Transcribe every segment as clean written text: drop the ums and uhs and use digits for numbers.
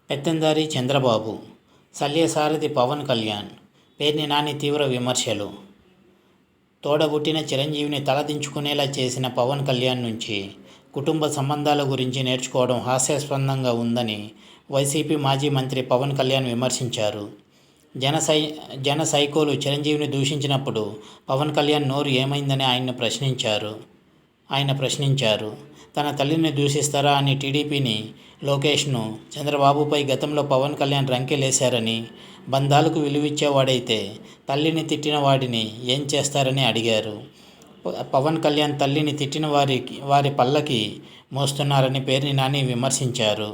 పెత్తందారి చంద్రబాబు, శల్యసారథి పవన్ కళ్యాణ్, పేర్ని నాని తీవ్ర విమర్శలు. తోడబుట్టిన చిరంజీవిని తలదించుకునేలా చేసిన పవన్ కళ్యాణ్ నుంచి కుటుంబ సంబంధాల గురించి నేర్చుకోవడం హాస్యాస్పదంగా ఉందని వైసీపీ మాజీ మంత్రి పవన్ కళ్యాణ్ విమర్శించారు. జన సైకోలు చిరంజీవిని దూషించినప్పుడు పవన్ కళ్యాణ్ నోరు ఏమైందని ఆయన ప్రశ్నించారు. తన తల్లిని దూషిస్తారా అని టీడీపీని, లోకేష్ను, చంద్రబాబుపై గతంలో పవన్ కళ్యాణ్ రంకెలేశారని, బంధాలకు విలువిచ్చేవాడైతే తల్లిని తిట్టిన వాడిని ఏం చేస్తారని అడిగారు. పవన్ కళ్యాణ్ తల్లిని తిట్టిన వారి పల్లకి మోస్తున్నారని పేర్ని నాని విమర్శించారు.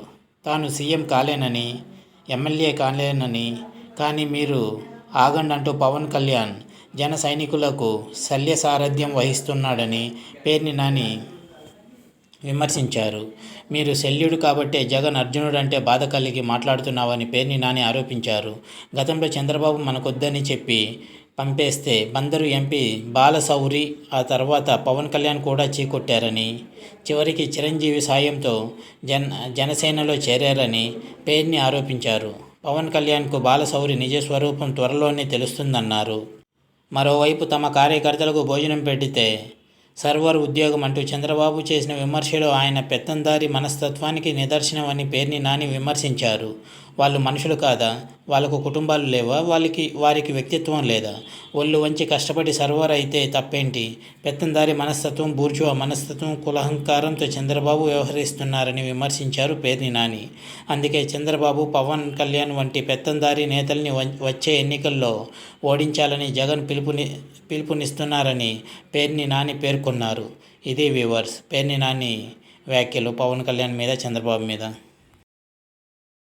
తాను సీఎం కాలేనని, ఎమ్మెల్యే కాలేనని, కానీ మీరు ఆగండంటూ పవన్ కళ్యాణ్ జన సైనికులకు శల్యసారథ్యం వహిస్తున్నాడని పేర్ని నాని విమర్శించారు. మీరు శల్యుడు కాబట్టే జగన్ అర్జునుడంటే బాధ కలిగి మాట్లాడుతున్నావని పేర్ని నాని ఆరోపించారు. గతంలో చంద్రబాబు మనకొద్దని చెప్పి పంపేస్తే బందరు ఎంపీ బాలశౌరి, ఆ తర్వాత పవన్ కళ్యాణ్ కూడా చీకొట్టారని, చివరికి చిరంజీవి సాయంతో జనసేనలో చేరారని పేర్ని ఆరోపించారు. పవన్ కళ్యాణ్కు బాలశౌరి నిజస్వరూపం త్వరలోనే తెలుస్తుందన్నారు. మరోవైపు తమ కార్యకర్తలకు భోజనం పెడితే సర్వర్ ఉద్యోగం అంటూ చంద్రబాబు చేసిన విమర్శలు ఆయన పెత్తందారి మనస్తత్వానికి నిదర్శనమని పేర్ని నాని విమర్శించారు. వాళ్ళు మనుషులు కాదా? వాళ్లకు కుటుంబాలు లేవా? వారికి వ్యక్తిత్వం లేదా? ఒళ్ళు వంచి కష్టపడి సర్వర్ అయితే తప్పేంటి? పెత్తందారి మనస్తత్వం, బూర్జువా మనస్తత్వం, కులహంకారంతో చంద్రబాబు వ్యవహరిస్తున్నారని విమర్శించారు పేర్ని నాని. అందుకే చంద్రబాబు, పవన్ కళ్యాణ్ వంటి పెత్తందారి నేతల్ని వచ్చే ఎన్నికల్లో ఓడించాలని జగన్ పిలుపునిస్తున్నారని పేర్ని నాని పేర్కొన్నారు. ఇది వ్యూవర్స్, పేర్ని నాని వ్యాఖ్యలు పవన్ కళ్యాణ్ మీద, చంద్రబాబు మీద.